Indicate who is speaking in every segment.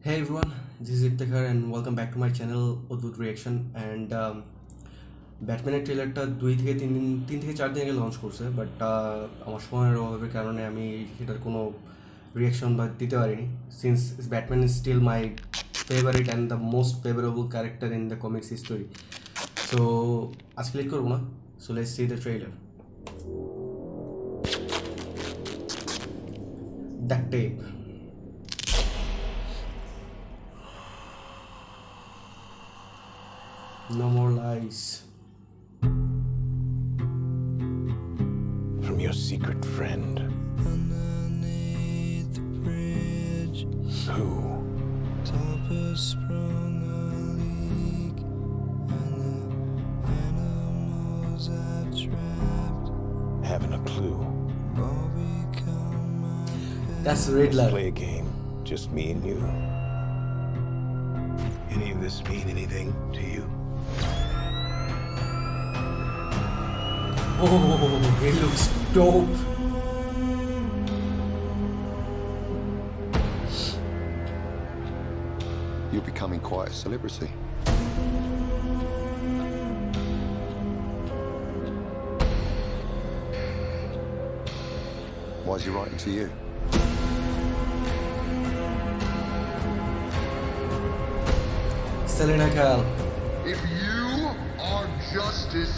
Speaker 1: Hey everyone, this is Iptikhar and welcome back to my channel Udbud Reaction and ব্যাটম্যানের ট্রেলারটা 3 থেকে 4 দিন আগে launch করছে বাট আমার সময়ের অভাবের কারণে আমি সেটার কোনো রিয়াকশন বা দিতে পারিনি since Batman is still my favourite and the most favourable character in the comics history so আজকে লেট করবো না so let's see the trailer the tape No more lies.
Speaker 2: From your secret friend.
Speaker 3: Underneath the bridge,
Speaker 2: Who?
Speaker 3: top has sprung a leak, and the animals I've trapped
Speaker 2: Haven't a clue.
Speaker 3: all become my
Speaker 1: That's Riddler.
Speaker 2: Play a game. Just me and you. Any of this mean anything to you?
Speaker 1: Oh, it looks dope.
Speaker 4: You're becoming quite a celebrity. Why is he writing to you?
Speaker 1: Selena Kyle.
Speaker 5: If you are justice,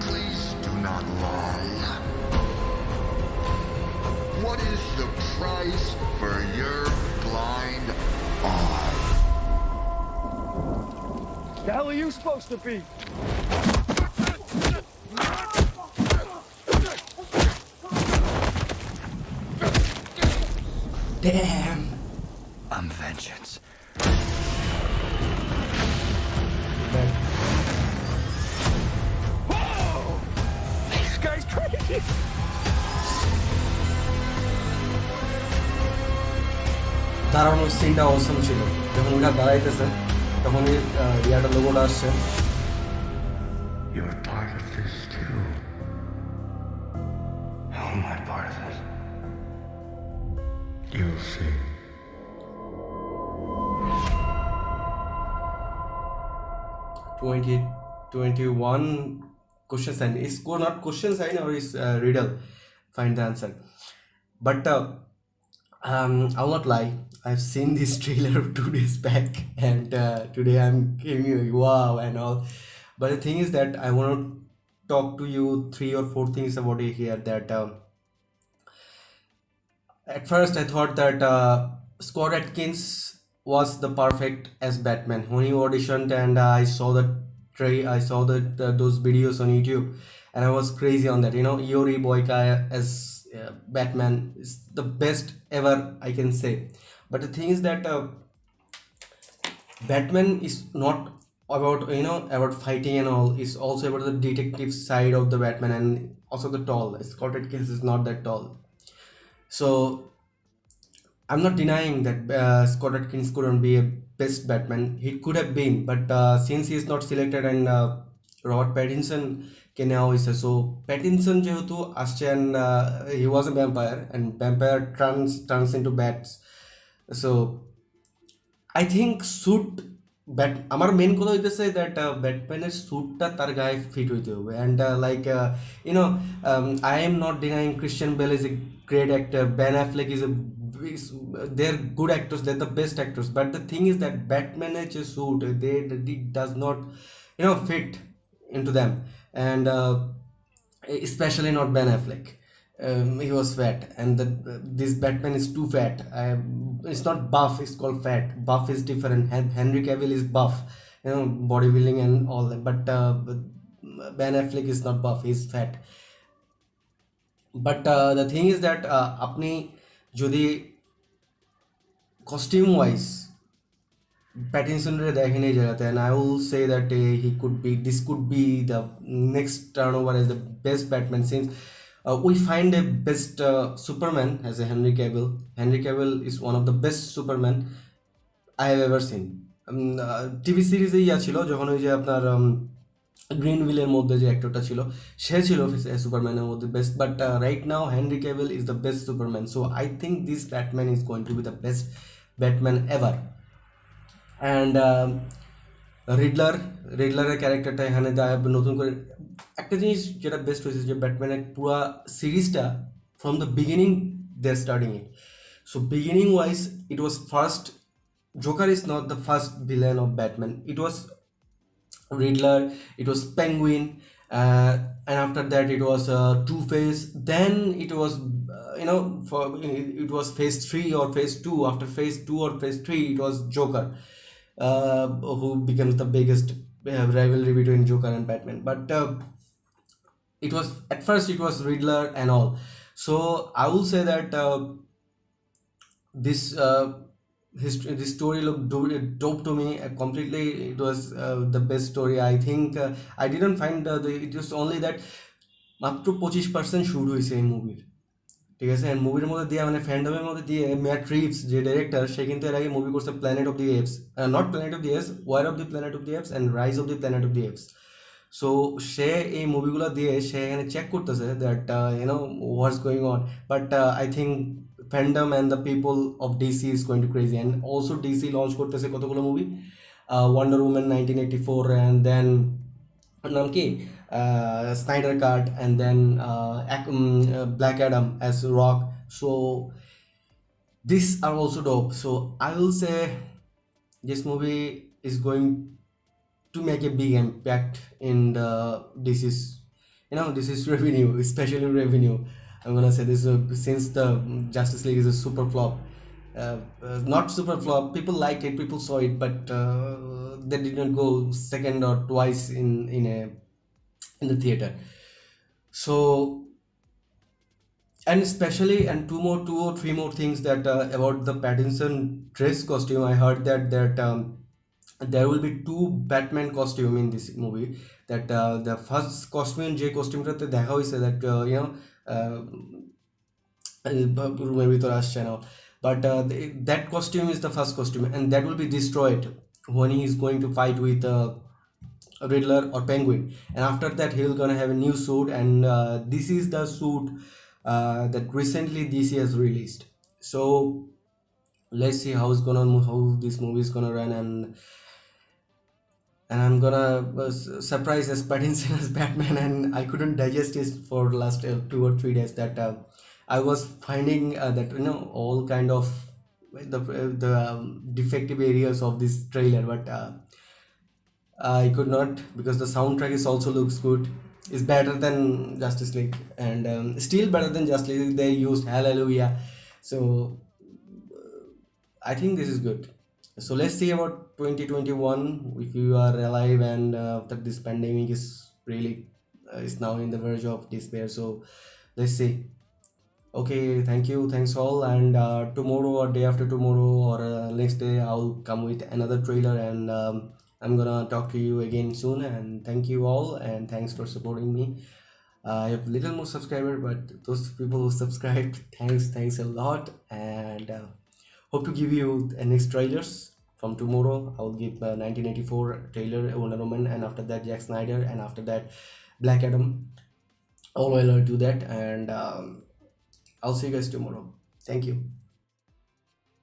Speaker 5: please do not lie. What is the price for your blind eye?
Speaker 6: The hell are you supposed to be?
Speaker 1: Damn.
Speaker 6: I'm vengeance. Whoa! This guy's crazy.
Speaker 1: দাঁড়ানোর সিনটা অসম ছিল যখন ওটা দাঁড়াইতেছে তখন ইয়াটা লোগোটা আসছে
Speaker 5: You're part of this too. How am I part of it? You'll see.
Speaker 1: Twenty 21 question sign is not question sign or is riddle find the answer but I will not lie, I've seen this trailer 2 days back and today I'm giving you wow and all, but the thing is that I want to talk to you 3 or 4 things about it here that at first I thought that Scott Adkins was the perfect as Batman when he auditioned and I saw I saw those videos on YouTube and I was crazy on that. You know, Yuri Boyka as Batman is the best ever, I can say. But the thing is that Batman is not about fighting and all. It's also about the detective side of the Batman and also the tall. Scott Adkins is not that tall. So I'm not denying that Scott Adkins couldn't be a best Batman. He could have been, but since he is not selected and Robert Pattinson can now is so Pattinson যেহেতু আসছে and he was a vampire and vampire turns into bats. So I think suit আমার main কথা হইতেছে that ব্যাটম্যানের স্যুটটা তার গায়ে fit হইতে হবে and like I am not denying Christian Bale is a great actor Ben Affleck is they are good actors, they're the best actors, but the thing is that Batman's suit it does not fit into them and especially not Ben Affleck. He was fat and this Batman is too fat. It's not buff, it's called fat. Buff is different. Henry Cavill is buff, bodybuilding and all that, but Ben Affleck is not buff, he's fat. But the thing is that আপনি যদি costume wise প্যাটিনসনের দেখেন এই জায়গাতে and I will say that this could be the next turnover as the best Batman since we find a best Superman as a Henry Cavill. Henry Cavill is one of the best Superman I have ever seen. TV সিরিজে ছিল যখন ওই যে আপনার green উইলের মধ্যে যে অ্যাক্টরটা ছিল সে ছিল সুপারম্যানের মধ্যে best, but right now Henry Cavill is the best Superman, so I think this Batman is going to be the best Batman ever. And রিডলারের ক্যারেক্টারটা এখানে নতুন করে একটা জিনিস যেটা বেস্ট হয়েছে যে ব্যাটম্যানের পুরো সিরিজটা from the beginning they are starting it, so beginning wise it was first Joker is not the first villain of Batman. It was Riddler, it was Penguin, and after that it was Two-Face. Then it was it was Phase 3 or Phase 2. After Phase 2 or Phase 3, it was Joker, who becomes the biggest rivalry between Joker and Batman. But it was at first it was Riddler and all. So I will say that this. This story looked dope to me completely. It was the best story. I think I didn't find it was only that মাত্র 25% shoot হয়েছে এই মুভির, ঠিক আছে। And মুভির মধ্যে দিয়ে মানে ফ্যান্ডমের মধ্যে দিয়ে ম্যাট রিভস যে ডিরেক্টর, সে কিন্তু এর আগে মুভি করছে Planet of the Apes, not Planet of the Apes, War of the Planet of the Apes and Rise of the Planet of the Apes. So সে এই মুভিগুলো দিয়ে সে এখানে চেক করতেছে that what's going on, but I think fandom and the people of DC is going to crazy, and also DC launch করতেছে কতগুলো movie, Wonder Woman 1984, and then নাম কি Snyder Cut, and then Black Adam as Rock. So these are also dope. So I will say this movie is going to make a big impact in the DC's, this is revenue, especially revenue. I'm gonna say this since the Justice League is a super flop, not super flop. People liked it, people saw it, but they didn't go second or twice in the theater. So, and especially, and two or three more things that about the Pattinson dress costume. I heard that there will be 2 Batman costume in this movie. That the first costume, যে costumeটাতে দেখা হয়েছে that রুমের ভিতরে আসছে না, but that costume is the first costume, and that will be destroyed when he is going to fight with Riddler or Penguin, and after that he'll gonna have a new suit, and this is the suit that recently DC has released. So let's see how this movie is gonna run, and I'm gonna surprise as Pattinson as Batman, and I couldn't digest it for last 2 or 3 days. That I was finding that all kind of the defective areas of this trailer, but I could not, because the soundtrack is also looks good. It's better than Justice League, and still better than Justice League. They used Hallelujah, so I think this is good. So let's see about 2021, if you are alive, and after this pandemic is really is now in the verge of despair. So let's see. Okay, thanks all, and tomorrow or day after tomorrow or next day I'll come with another trailer, and I'm gonna talk to you again soon. And thank you all, and thanks for supporting me. I have little more subscriber, but those people who subscribed, thanks a lot, and hope to give you next trailers. From tomorrow I will give 1984 trailer, Wonder Woman, and after that Zack Snyder, and after that Black Adam. All will do that, and I'll see you guys tomorrow. Thank you.